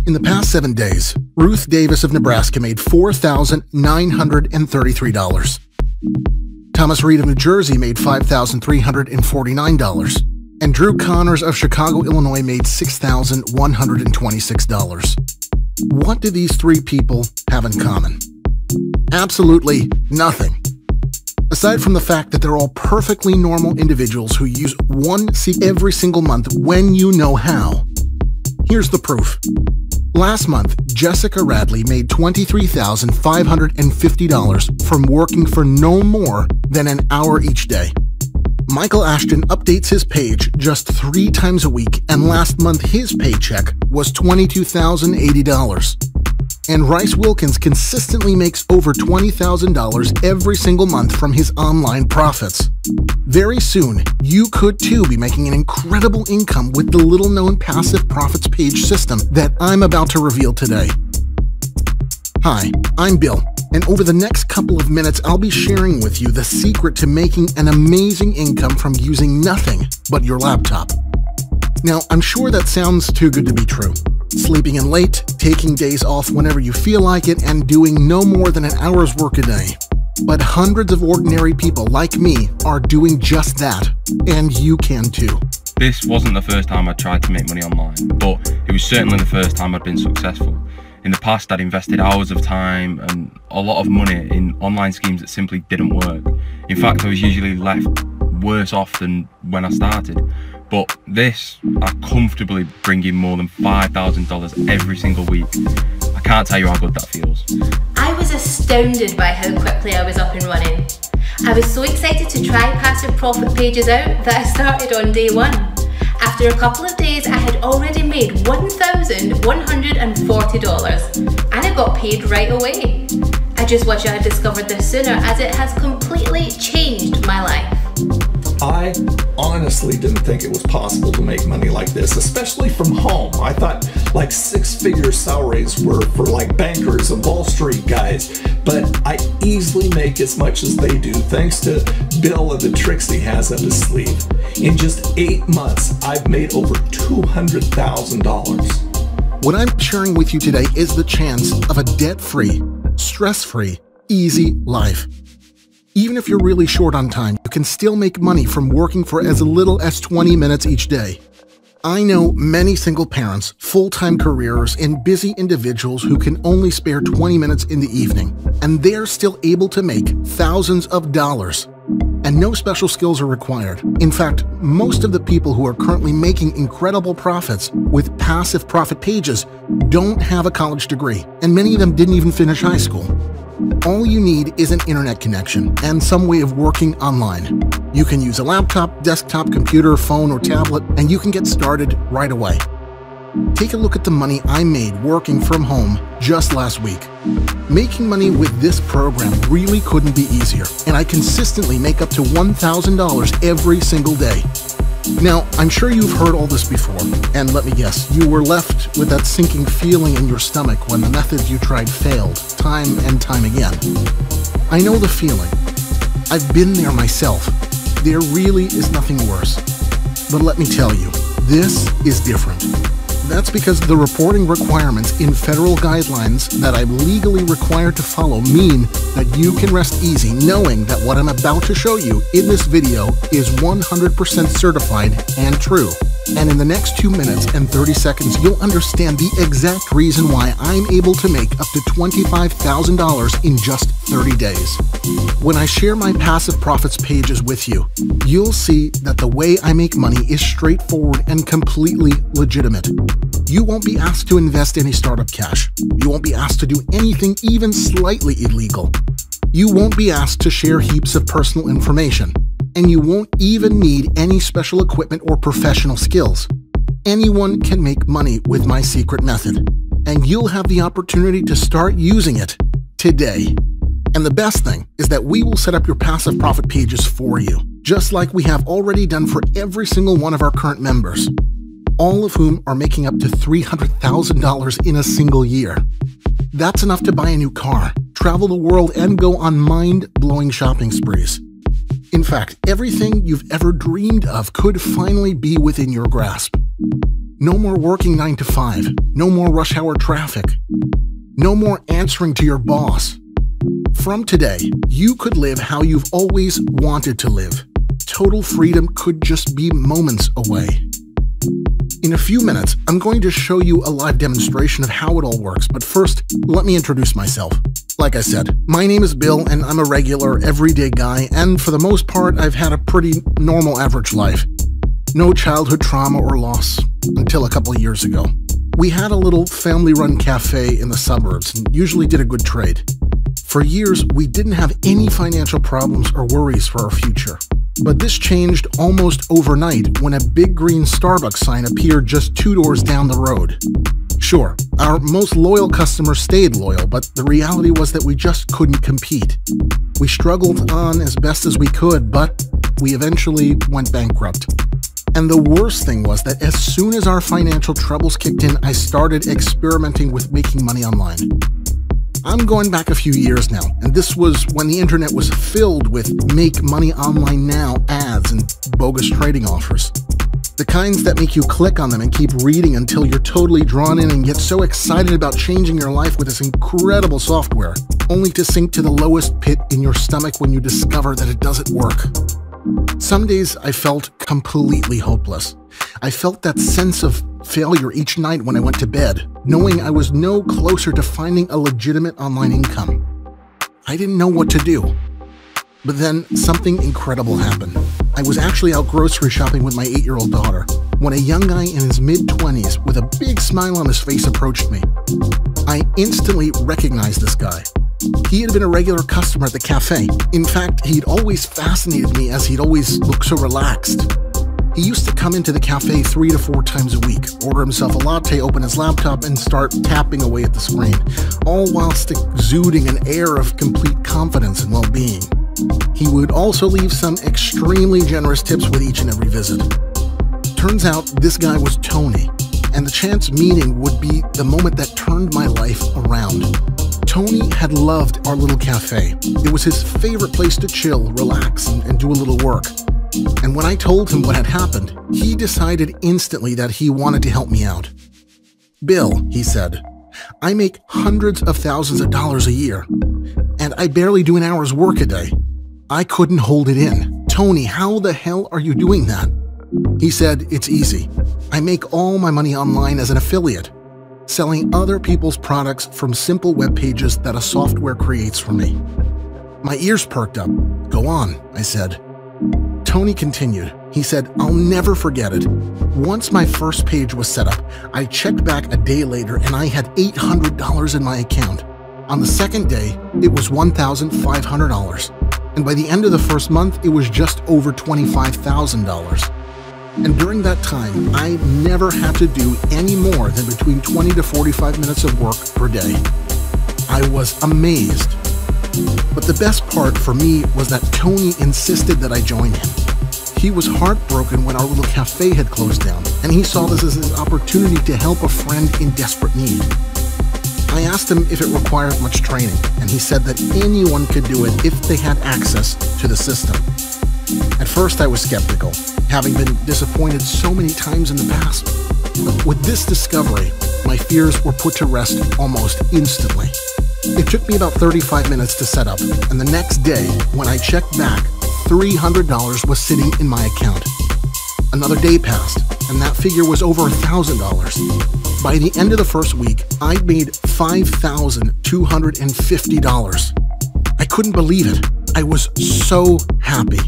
In the past 7 days, Ruth Davis of Nebraska made $4,933. Thomas Reed of New Jersey made $5,349. And Drew Connors of Chicago, Illinois made $6,126. What do these three people have in common? Absolutely nothing. Aside from the fact that they're all perfectly normal individuals who use one seat every single month when you know how. Here's the proof. Last month, Jessica Radley made $23,550 from working for no more than an hour each day. Michael Ashton updates his page just 3 times a week, and last month his paycheck was $22,080. And Rice Wilkins consistently makes over $20,000 every single month from his online profits. Very soon, you could too be making an incredible income with the little-known passive profits page system that I'm about to reveal today. Hi, I'm Bill, and over the next couple of minutes, I'll be sharing with you the secret to making an amazing income from using nothing but your laptop. Now, I'm sure that sounds too good to be true. Sleeping in late, taking days off whenever you feel like it, and doing no more than an hour's work a day. But hundreds of ordinary people like me are doing just that, and you can too. This wasn't the first time I tried to make money online, but it was certainly the first time I'd been successful. In the past, I'd invested hours of time and a lot of money in online schemes that simply didn't work. In fact, I was usually left worse off than when I started. But this, I comfortably bring in more than $5,000 every single week. I can't tell you how good that feels. I was astounded by how quickly I was up and running. I was so excited to try passive profit pages out that I started on day 1. After a couple of days, I had already made $1,140, and I got paid right away. I just wish I had discovered this sooner, as it has completely changed my life. I honestly didn't think it was possible to make money like this, especially from home. I thought like 6-figure salaries were for like bankers and Wall Street guys, but I easily make as much as they do thanks to Bill and the tricks he has up his sleeve. In just 8 months, I've made over $200,000. What I'm sharing with you today is the chance of a debt-free, stress-free, easy life. Even if you're really short on time, you can still make money from working for as little as 20 minutes each day. I know many single parents, full-time careers, and busy individuals who can only spare 20 minutes in the evening, and they're still able to make thousands of dollars. And no special skills are required. In fact, most of the people who are currently making incredible profits with passive profit pages don't have a college degree, and many of them didn't even finish high school. All you need is an internet connection and some way of working online. You can use a laptop, desktop, computer, phone, or tablet, and you can get started right away. Take a look at the money I made working from home just last week. Making money with this program really couldn't be easier, and I consistently make up to $1,000 every single day. Now, I'm sure you've heard all this before, and let me guess, you were left with that sinking feeling in your stomach when the methods you tried failed, time and time again. I know the feeling. I've been there myself. There really is nothing worse. But let me tell you, this is different. That's because the reporting requirements in federal guidelines that I'm legally required to follow mean that you can rest easy knowing that what I'm about to show you in this video is 100% certified and true. And in the next 2 minutes and 30 seconds, you'll understand the exact reason why I'm able to make up to $25,000 in just 30 days. When I share my passive profits pages with you, you'll see that the way I make money is straightforward and completely legitimate. You won't be asked to invest any startup cash. You won't be asked to do anything even slightly illegal. You won't be asked to share heaps of personal information. And you won't even need any special equipment or professional skills. Anyone can make money with my secret method, and you'll have the opportunity to start using it today. And the best thing is that we will set up your passive profit pages for you, just like we have already done for every single one of our current members, all of whom are making up to $300,000 in a single year. That's enough to buy a new car, travel the world, and go on mind-blowing shopping sprees. In fact, everything you've ever dreamed of could finally be within your grasp. No more working 9 to 5. No more rush hour traffic. No more answering to your boss. From today, you could live how you've always wanted to live. Total freedom could just be moments away. In a few minutes, I'm going to show you a live demonstration of how it all works, but first, let me introduce myself. Like I said, my name is Bill, and I'm a regular, everyday guy, and for the most part, I've had a pretty normal average life. No childhood trauma or loss, until a couple of years ago. We had a little family-run cafe in the suburbs, and usually did a good trade. For years, we didn't have any financial problems or worries for our future. But this changed almost overnight when a big green Starbucks sign appeared just 2 doors down the road. Sure, our most loyal customers stayed loyal, but the reality was that we just couldn't compete. We struggled on as best as we could, but we eventually went bankrupt. And the worst thing was that as soon as our financial troubles kicked in, I started experimenting with making money online. I'm going back a few years now, and this was when the internet was filled with make money online now ads and bogus trading offers. The kinds that make you click on them and keep reading until you're totally drawn in and get so excited about changing your life with this incredible software, only to sink to the lowest pit in your stomach when you discover that it doesn't work. Some days I felt completely hopeless. I felt that sense of failure each night when I went to bed, knowing I was no closer to finding a legitimate online income. I didn't know what to do. But then something incredible happened. I was actually out grocery shopping with my 8-year-old daughter when a young guy in his mid-20s with a big smile on his face approached me. I instantly recognized this guy. He had been a regular customer at the cafe. In fact, he'd always fascinated me as he'd always looked so relaxed. He used to come into the cafe 3 to 4 times a week, order himself a latte, open his laptop, and start tapping away at the screen, all whilst exuding an air of complete confidence and well-being. He would also leave some extremely generous tips with each and every visit. Turns out this guy was Tony, and the chance meeting would be the moment that turned my life around. Tony had loved our little cafe. It was his favorite place to chill, relax, and do a little work. And when I told him what had happened, he decided instantly that he wanted to help me out. "Bill," he said, "I make hundreds of thousands of dollars a year, and I barely do an hour's work a day." I couldn't hold it in. "Tony, how the hell are you doing that?" He said, "It's easy. I make all my money online as an affiliate, selling other people's products from simple web pages that a software creates for me." My ears perked up. "Go on," I said. Tony continued. He said, "I'll never forget it. Once my first page was set up, I checked back a day later and I had $800 in my account. On the second day, it was $1,500. And by the end of the first month, it was just over $25,000. And during that time, I never had to do any more than between 20 to 45 minutes of work per day." I was amazed. But the best part for me was that Tony insisted that I join him. He was heartbroken when our little cafe had closed down, and he saw this as an opportunity to help a friend in desperate need. I asked him if it required much training, and he said that anyone could do it if they had access to the system. At first I was skeptical, having been disappointed so many times in the past. But with this discovery, my fears were put to rest almost instantly. It took me about 35 minutes to set up, and the next day, when I checked back, $300 was sitting in my account. Another day passed, and that figure was over $1,000. By the end of the first week, I'd made $5,250. I couldn't believe it. I was so happy.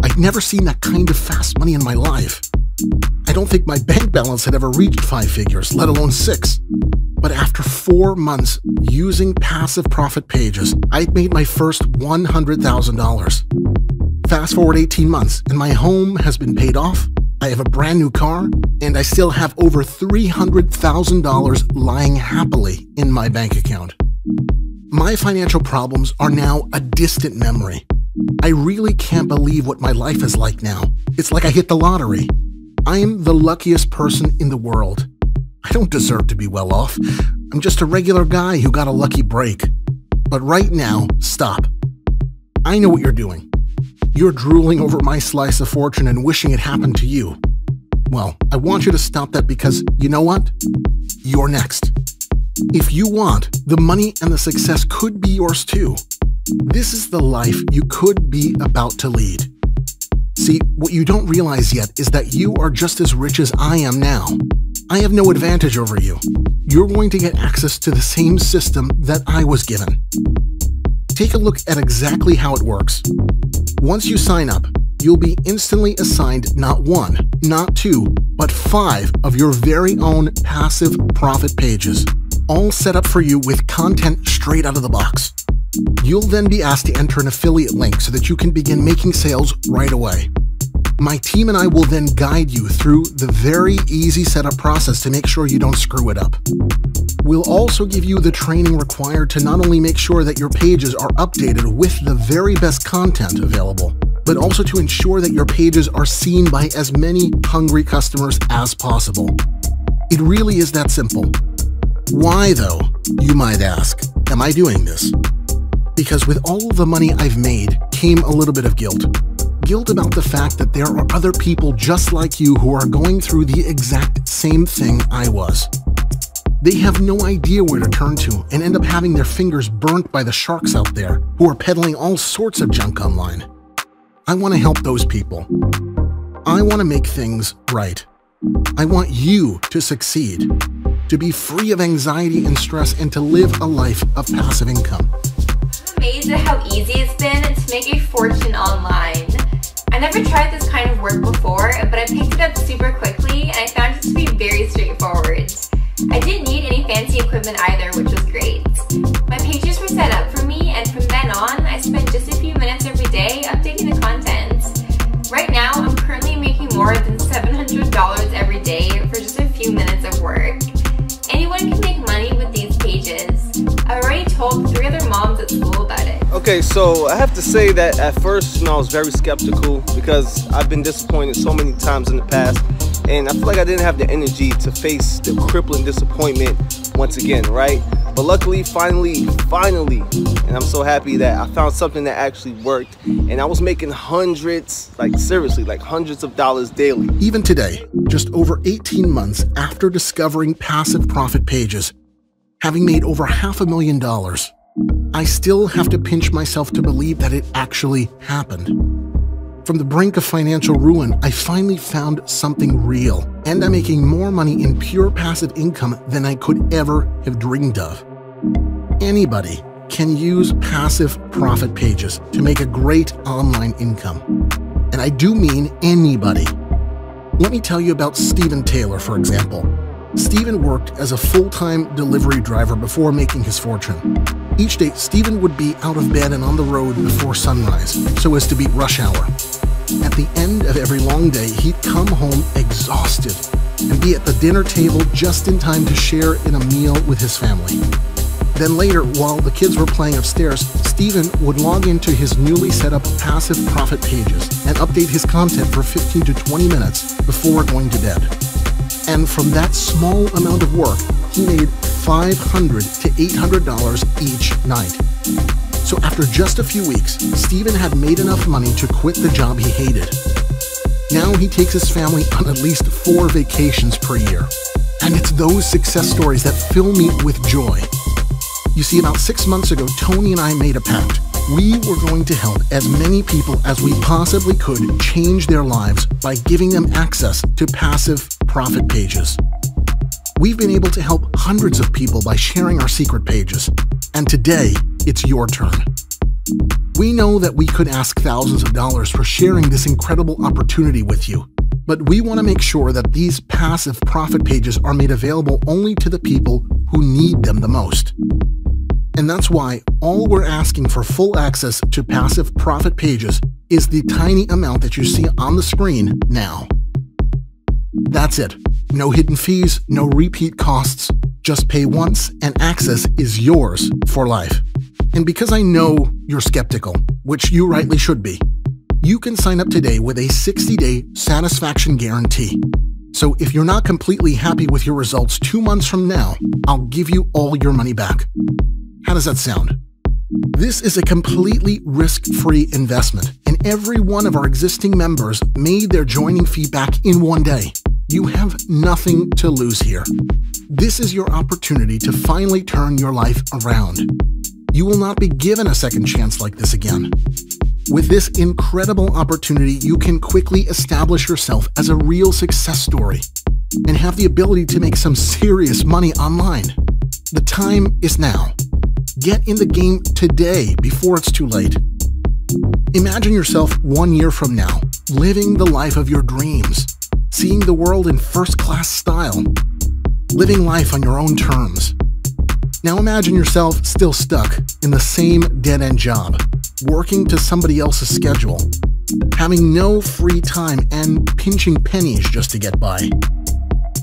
I'd never seen that kind of fast money in my life. I don't think my bank balance had ever reached 5 figures, let alone 6. But after 4 months using passive profit pages, I'd made my first $100,000. Fast forward 18 months, and my home has been paid off, I have a brand new car, and I still have over $300,000 lying happily in my bank account. My financial problems are now a distant memory. I really can't believe what my life is like now. It's like I hit the lottery. I am the luckiest person in the world. I don't deserve to be well off. I'm just a regular guy who got a lucky break. But right now, stop. I know what you're doing. You're drooling over my slice of fortune and wishing it happened to you. Well, I want you to stop that because you know what? You're next. If you want, the money and the success could be yours too. This is the life you could be about to lead. See, what you don't realize yet is that you are just as rich as I am now. I have no advantage over you. You're going to get access to the same system that I was given. Take a look at exactly how it works. Once you sign up, you'll be instantly assigned not 1, not 2, but 5 of your very own passive profit pages, all set up for you with content straight out of the box. You'll then be asked to enter an affiliate link so that you can begin making sales right away. My team and I will then guide you through the very easy setup process to make sure you don't screw it up. We'll also give you the training required to not only make sure that your pages are updated with the very best content available, but also to ensure that your pages are seen by as many hungry customers as possible. It really is that simple. Why, though, you might ask, am I doing this? Because with all the money I've made came a little bit of guilt. Guilt about the fact that there are other people just like you who are going through the exact same thing I was. They have no idea where to turn to and end up having their fingers burnt by the sharks out there who are peddling all sorts of junk online. I want to help those people. I want to make things right. I want you to succeed, to be free of anxiety and stress, and to live a life of passive income. I'm amazed at how easy it's been to make a fortune online. I never tried this kind of work before, but I picked it up super quickly and I found it to be very straightforward. I didn't need any fancy equipment either, which was great. My pages were set up for me, and from then on, I spent just a few minutes every day updating the content. Right now, I'm currently making more than $700 every day for just a few minutes of work. Anyone can make money with these pages. I've already told 3 other moms at school about it. Okay, so I have to say that at first, I was very skeptical because I've been disappointed so many times in the past, and I feel like I didn't have the energy to face the crippling disappointment once again, right? But luckily, finally, and I'm so happy that I found something that actually worked, and I was making hundreds, like seriously, like hundreds of dollars daily. Even today, just over 18 months after discovering passive profit pages, having made over $500,000, I still have to pinch myself to believe that it actually happened. From the brink of financial ruin, I finally found something real, and I'm making more money in pure passive income than I could ever have dreamed of. Anybody can use passive profit pages to make a great online income. And I do mean anybody. Let me tell you about Stephen Taylor, for example. Stephen worked as a full-time delivery driver before making his fortune. Each day, Stephen would be out of bed and on the road before sunrise, so as to beat rush hour. At the end of every long day, he'd come home exhausted and be at the dinner table just in time to share in a meal with his family. Then later, while the kids were playing upstairs, Stephen would log into his newly set up passive profit pages and update his content for 15 to 20 minutes before going to bed. And from that small amount of work, he made $500 to $800 each night. So after just a few weeks, Stephen had made enough money to quit the job he hated. Now he takes his family on at least 4 vacations per year. And it's those success stories that fill me with joy. You see, about 6 months ago, Tony and I made a pact. We were going to help as many people as we possibly could change their lives by giving them access to passive profit pages. We've been able to help hundreds of people by sharing our secret pages, and today it's your turn. We know that we could ask thousands of dollars for sharing this incredible opportunity with you, but we want to make sure that these passive profit pages are made available only to the people who need them the most. And that's why all we're asking for full access to passive profit pages is the tiny amount that you see on the screen now. That's it. No hidden fees, no repeat costs. Just pay once and access is yours for life. And because I know you're skeptical, which you rightly should be, you can sign up today with a 60-day satisfaction guarantee. So if you're not completely happy with your results 2 months from now, I'll give you all your money back. How does that sound? This is a completely risk-free investment, and every one of our existing members made their joining fee back in 1 day. You have nothing to lose here. This is your opportunity to finally turn your life around. You will not be given a second chance like this again. With this incredible opportunity, you can quickly establish yourself as a real success story and have the ability to make some serious money online. The time is now. Get in the game today before it's too late. Imagine yourself 1 year from now, living the life of your dreams, seeing the world in first-class style, living life on your own terms. Now imagine yourself still stuck in the same dead-end job, working to somebody else's schedule, having no free time and pinching pennies just to get by.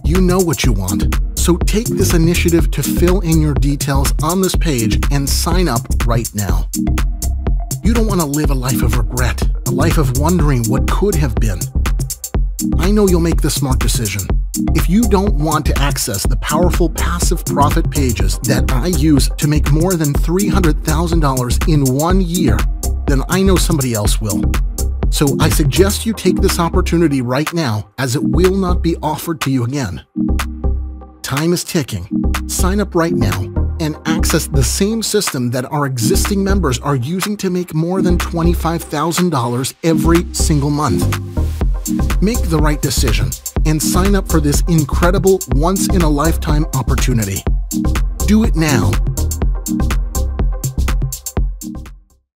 You know what you want, so take this initiative to fill in your details on this page and sign up right now. You don't want to live a life of regret, a life of wondering what could have been. I know you'll make the smart decision. If you don't want to access the powerful passive profit pages that I use to make more than $300,000 in 1 year, then I know somebody else will. So I suggest you take this opportunity right now, as it will not be offered to you again. Time is ticking. Sign up right now and access the same system that our existing members are using to make more than $25,000 every single month. Make the right decision and sign up for this incredible once-in-a-lifetime opportunity. Do it now.